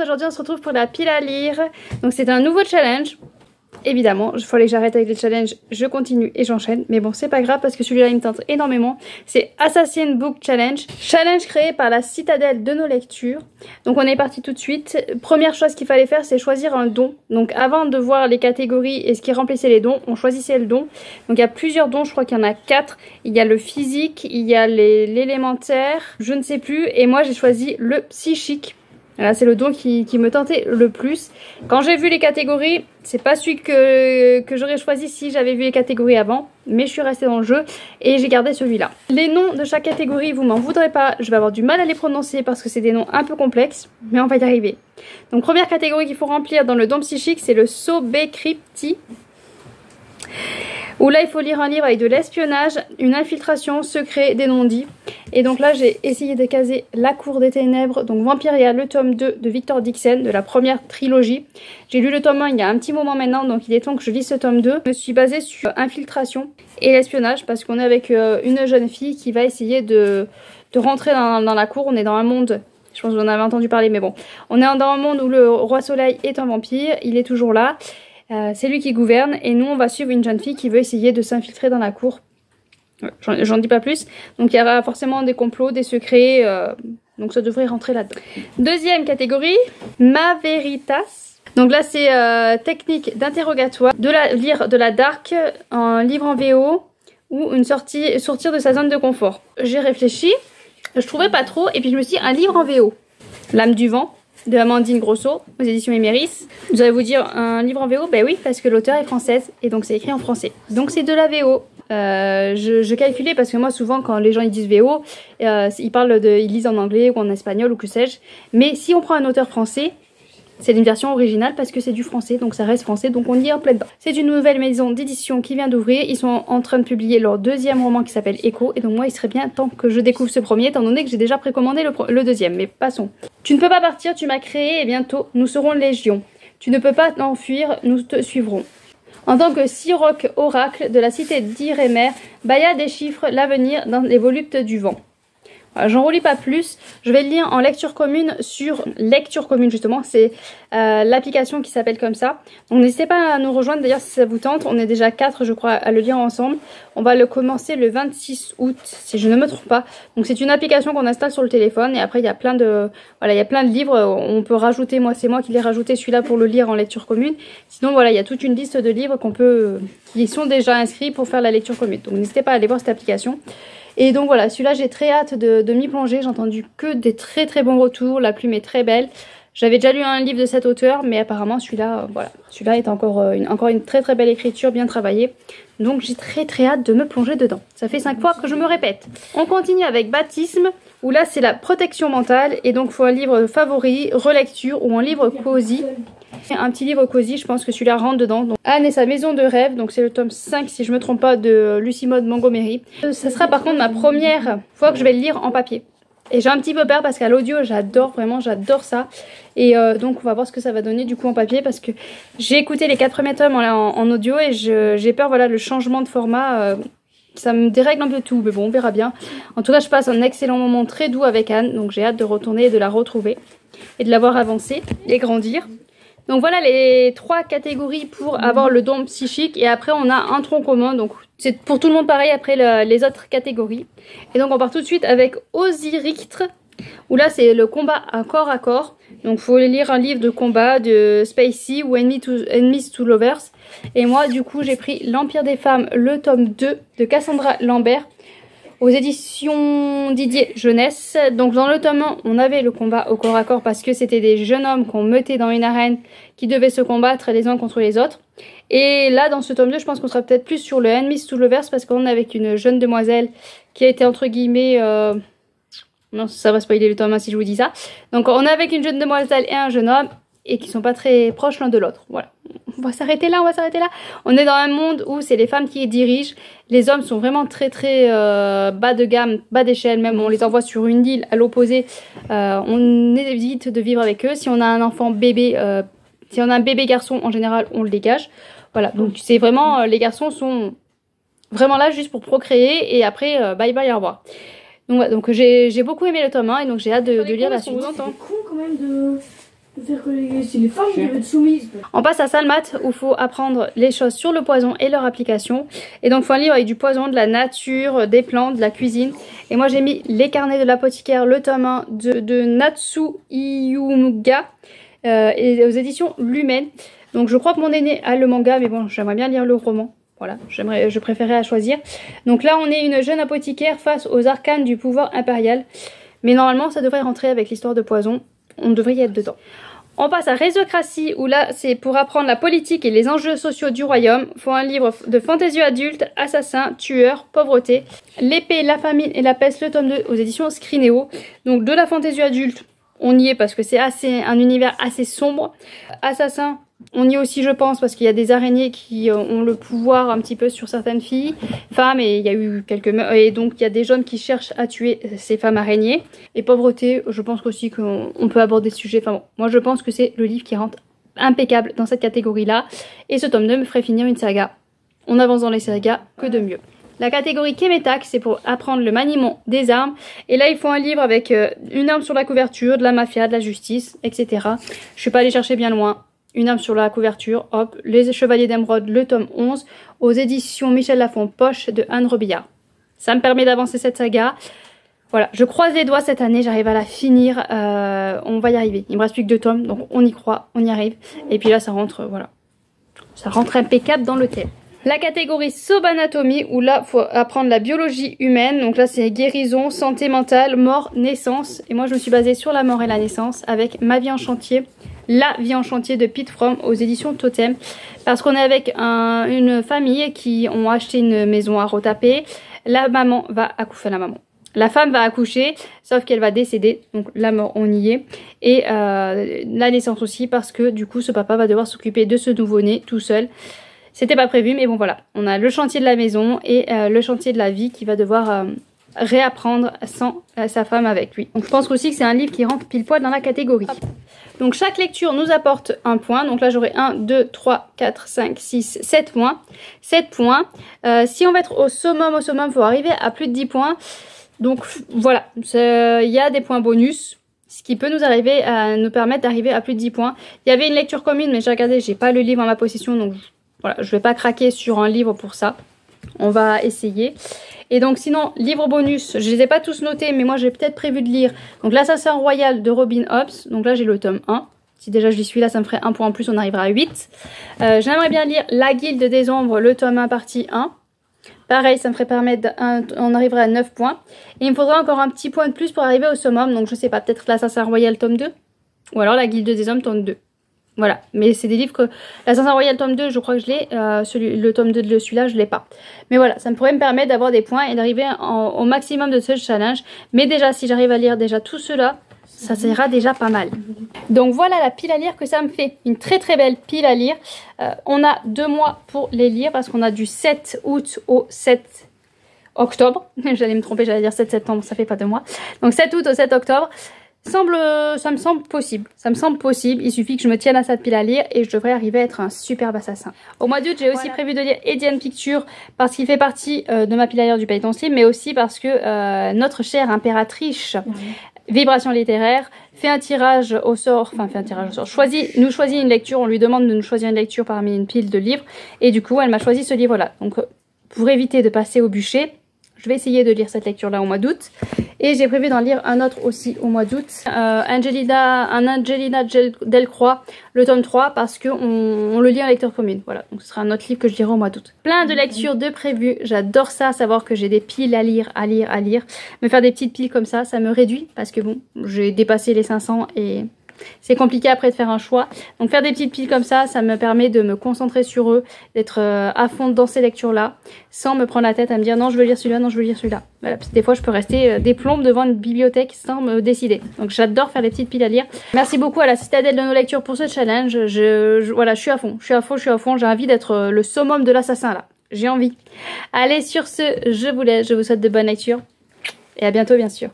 aujourd'hui on se retrouve pour la pile à lire. Donc c'est un nouveau challenge. Évidemment, il fallait que j'arrête avec les challenges, je continue et j'enchaîne. Mais bon, c'est pas grave parce que celui-là il me tente énormément. C'est Assassin Book Challenge. Challenge créé par la citadelle de nos lectures. Donc on est parti tout de suite. Première chose qu'il fallait faire, c'est choisir un don. Donc avant de voir les catégories et ce qui remplissait les dons, on choisissait le don. Donc il y a plusieurs dons, je crois qu'il y en a 4. Il y a le physique, il y a l'élémentaire, je ne sais plus. Et moi j'ai choisi le psychique. Là, c'est le don qui me tentait le plus. Quand j'ai vu les catégories, c'est pas celui que j'aurais choisi si j'avais vu les catégories avant. Mais je suis restée dans le jeu et j'ai gardé celui-là. Les noms de chaque catégorie, vous m'en voudrez pas. Je vais avoir du mal à les prononcer parce que c'est des noms un peu complexes. Mais on va y arriver. Donc première catégorie qu'il faut remplir dans le don psychique, c'est le Sobekrypti. Où là il faut lire un livre avec de l'espionnage, une infiltration, secret, des non-dits. Et donc là j'ai essayé de caser La Cour des Ténèbres, donc Vampiria, le tome 2 de Victor Dixon, de la première trilogie. J'ai lu le tome 1 il y a un petit moment maintenant, donc il est temps que je lise ce tome 2. Je me suis basée sur infiltration et l'espionnage parce qu'on est avec une jeune fille qui va essayer de rentrer dans la cour. On est dans un monde... Je pense que vous en avez entendu parler, mais bon. On est dans un monde où le roi soleil est un vampire, il est toujours là. C'est lui qui gouverne et nous on va suivre une jeune fille qui veut essayer de s'infiltrer dans la cour. J'en dis pas plus. Donc il y aura forcément des complots, des secrets, donc ça devrait rentrer là-dedans. Deuxième catégorie, Ma Veritas. Donc là c'est technique d'interrogatoire, lire de la dark, un livre en VO ou sortir de sa zone de confort. J'ai réfléchi, je trouvais pas trop et puis je me suis dit un livre en VO. L'âme du vent de Amandine Grosso aux éditions Emeris. Vous allez vous dire un livre en VO? Ben oui, parce que l'auteur est française et donc c'est écrit en français. Donc c'est de la VO. Je calculais parce que moi souvent quand les gens ils disent VO, ils lisent en anglais ou en espagnol ou que sais-je. Mais si on prend un auteur français, c'est une version originale parce que c'est du français, donc ça reste français, donc on y est en plein dedans. C'est une nouvelle maison d'édition qui vient d'ouvrir. Ils sont en train de publier leur deuxième roman qui s'appelle Echo. Et donc moi il serait bien temps que je découvre ce premier, étant donné que j'ai déjà précommandé le deuxième. Mais passons. Tu ne peux pas partir, tu m'as créé et bientôt nous serons légion. Tu ne peux pas t'enfuir, nous te suivrons. En tant que Siroc oracle de la cité d'Irémer, Baya déchiffre l'avenir dans les voluptes du vent. J'en relis pas plus, je vais le lire en lecture commune sur Lecture Commune justement, c'est l'application qui s'appelle comme ça. Donc n'hésitez pas à nous rejoindre d'ailleurs si ça vous tente, on est déjà 4 je crois à le lire ensemble. On va le commencer le 26 août si je ne me trompe pas. Donc c'est une application qu'on installe sur le téléphone et après il y a plein de livres, on peut rajouter, c'est moi qui l'ai rajouté celui-là pour le lire en lecture commune. Sinon voilà, il y a toute une liste de livres qui sont déjà inscrits pour faire la lecture commune. Donc n'hésitez pas à aller voir cette application. Et donc voilà, celui-là j'ai très hâte de m'y plonger, j'ai entendu que des très très bons retours, la plume est très belle. J'avais déjà lu un livre de cet auteur, mais apparemment celui-là, voilà, celui-là est encore une très très belle écriture, bien travaillée. Donc j'ai très très hâte de me plonger dedans. Ça fait 5 fois que je me répète. On continue avec Baptisme, où là c'est la protection mentale, et donc il faut un livre favori, relecture ou un livre cosy. Un petit livre cosy, je pense que celui-là rentre dedans. Donc, Anne et sa maison de rêve, donc c'est le tome 5 si je me trompe pas de Lucie Maud Montgomery. Ça sera par contre ma première fois que je vais le lire en papier. Et j'ai un petit peu peur parce qu'à l'audio j'adore, vraiment j'adore ça. Et donc on va voir ce que ça va donner du coup en papier parce que j'ai écouté les 4 premiers tomes en audio et j'ai peur, voilà, le changement de format. Ça me dérègle un peu tout, mais bon on verra bien. En tout cas je passe un excellent moment très doux avec Anne, donc j'ai hâte de retourner et de la retrouver. Et de la voir avancer et grandir. Donc voilà les 3 catégories pour avoir le don psychique et après on a un tronc commun, donc c'est pour tout le monde pareil après les autres catégories. Et donc on part tout de suite avec Osirictre, où là c'est le combat à corps. Donc il faut lire un livre de combat de Spacey ou Enemies to Lovers. Et moi du coup j'ai pris L'Empire des Femmes, le tome 2 de Cassandra Lambert. Aux éditions Didier Jeunesse. Donc dans le tome 1, on avait le combat au corps à corps parce que c'était des jeunes hommes qu'on mettait dans une arène qui devaient se combattre les uns contre les autres. Et là dans ce tome 2, je pense qu'on sera peut-être plus sur le Enemies to Lovers parce qu'on est avec une jeune demoiselle qui a été entre guillemets... Non, ça va spoiler le tome 1 si je vous dis ça. Donc on est avec une jeune demoiselle et un jeune homme et qui sont pas très proches l'un de l'autre. Voilà. On va s'arrêter là, On est dans un monde où c'est les femmes qui dirigent. Les hommes sont vraiment très très bas de gamme, bas d'échelle même. On les envoie sur une île à l'opposé. On évite de vivre avec eux. Si on a un enfant bébé, si on a un bébé garçon, en général, on le dégage. Voilà, donc c'est vraiment, les garçons sont vraiment là juste pour procréer. Et après, bye bye, au revoir. Donc, ouais, donc j'ai beaucoup aimé le tome 1 et donc j'ai hâte de lire la suite. C'est con quand même de... C'est les femmes qui veulent être soumises. On passe à Salmat où il faut apprendre les choses sur le poison et leur application. Et donc il faut un livre avec du poison, de la nature, des plantes, de la cuisine. Et moi j'ai mis Les carnets de l'apothicaire, le tome 1 de Natsu Iyumuga et aux éditions Lumen. Donc je crois que mon aîné a le manga, mais bon j'aimerais bien lire le roman. Voilà, je préférais à choisir. Donc là on est une jeune apothicaire face aux arcanes du pouvoir impérial. Mais normalement ça devrait rentrer avec l'histoire de poison. On devrait y être dedans. On passe à Résocratie où là c'est pour apprendre la politique et les enjeux sociaux du royaume. Il faut un livre de fantaisie adulte, assassin, tueur, pauvreté. L'épée, la famine et la peste, le tome 2 aux éditions Scrinéo. Donc de la fantaisie adulte, on y est parce que c'est un univers assez sombre. Assassin, on y est aussi je pense parce qu'il y a des araignées qui ont le pouvoir un petit peu sur certaines filles, femmes, et il y a eu quelques meurtres, et donc il y a des hommes qui cherchent à tuer ces femmes araignées. Et pauvreté, je pense aussi qu'on peut aborder ce sujet, enfin bon, moi je pense que c'est le livre qui rentre impeccable dans cette catégorie là, et ce tome 2 me ferait finir une saga. On avance dans les sagas, que de mieux. La catégorie Kemetak, c'est pour apprendre le maniement des armes. Et là, il faut un livre avec une arme sur la couverture, de la mafia, de la justice, etc. Je suis pas allée chercher bien loin. Une arme sur la couverture, hop, Les Chevaliers d'Émeraude, le tome 11, aux éditions Michel Lafon Poche de Anne Robillard. Ça me permet d'avancer cette saga. Voilà, je croise les doigts cette année, j'arrive à la finir, on va y arriver. Il me reste plus que 2 tomes, donc on y croit, on y arrive. Et puis là, ça rentre, voilà, ça rentre impeccable dans le thème. La catégorie Sobanatomie, où là, il faut apprendre la biologie humaine. Donc là, c'est guérison, santé mentale, mort, naissance. Et moi, je me suis basée sur la mort et la naissance avec Ma vie en chantier. La vie en chantier de Pete Fromm aux éditions Totem. Parce qu'on est avec une famille qui ont acheté une maison à retaper. La maman va accoucher, la femme va accoucher, sauf qu'elle va décéder. Donc la mort, on y est. Et la naissance aussi, parce que du coup, ce papa va devoir s'occuper de ce nouveau-né tout seul. C'était pas prévu, mais bon voilà. On a le chantier de la maison et le chantier de la vie qui va devoir réapprendre sans sa femme avec lui. Donc je pense aussi que c'est un livre qui rentre pile poil dans la catégorie. Hop. Donc chaque lecture nous apporte un point. Donc là j'aurai 1, 2, 3, 4, 5, 6, 7 points. 7 points. Si on va être au summum, il faut arriver à plus de 10 points. Donc voilà, il y a des points bonus. Ce qui peut nous arriver à nous permettre d'arriver à plus de 10 points. Il y avait une lecture commune, mais j'ai regardé, j'ai pas le livre en ma possession. Donc voilà, je vais pas craquer sur un livre pour ça. On va essayer. Et donc sinon, livre bonus, je les ai pas tous notés, mais moi j'ai peut-être prévu de lire. Donc l'Assassin Royal de Robin Hobbs. Donc là j'ai le tome 1. Si déjà je l'y suis là, ça me ferait un point en plus, on arrivera à 8. J'aimerais bien lire La Guilde des Ombres, le tome 1 partie 1. Pareil, ça me ferait permettre, on arriverait à 9 points. Et il me faudra encore un petit point de plus pour arriver au summum. Donc je sais pas, peut-être l'Assassin Royal tome 2. Ou alors La Guilde des Hommes tome 2. Voilà, mais c'est des livres que... L'Assassin Royal tome 2, je crois que je l'ai. Le tome 2 de celui-là, je l'ai pas. Mais voilà, ça me pourrait me permettre d'avoir des points et d'arriver au maximum de ce challenge. Mais déjà, si j'arrive à lire déjà tout cela, ça sera déjà pas mal. Donc voilà la pile à lire que ça me fait. Une très très belle pile à lire. On a 2 mois pour les lire parce qu'on a du 7 août au 7 octobre. J'allais me tromper, j'allais dire 7 septembre, ça fait pas 2 mois. Donc 7 août au 7 octobre. Ça me semble possible. Ça me semble possible. Il suffit que je me tienne à cette pile à lire et je devrais arriver à être un superbe assassin. Au mois d'août, j'ai aussi prévu de lire Edian Picture parce qu'il fait partie de ma pile à lire du Pailleton Slim, mais aussi parce que notre chère impératrice Vibration littéraire fait un tirage au sort, nous choisit une lecture, on lui demande de nous choisir une lecture parmi une pile de livres et du coup elle m'a choisi ce livre-là. Donc pour éviter de passer au bûcher, je vais essayer de lire cette lecture-là au mois d'août. Et j'ai prévu d'en lire un autre aussi au mois d'août. Angelina Delcroix, le tome 3, parce qu'on le lit en lecture commune. Voilà, donc ce sera un autre livre que je lirai au mois d'août. Plein de lectures de prévues. J'adore ça, savoir que j'ai des piles à lire. Me faire des petites piles comme ça me réduit. Parce que bon, j'ai dépassé les 500 et... c'est compliqué après de faire un choix. Donc faire des petites piles comme ça me permet de me concentrer sur eux, d'être à fond dans ces lectures-là, sans me prendre la tête à me dire non je veux lire celui-là, non je veux lire celui-là. Voilà, parce que des fois je peux rester des plombes devant une bibliothèque sans me décider. Donc j'adore faire les petites piles à lire. Merci beaucoup à la Citadelle de nos lectures pour ce challenge. Voilà, je suis à fond, j'ai envie d'être le summum de l'assassin là. J'ai envie. Allez, sur ce, je vous laisse, je vous souhaite de bonnes lectures et à bientôt bien sûr.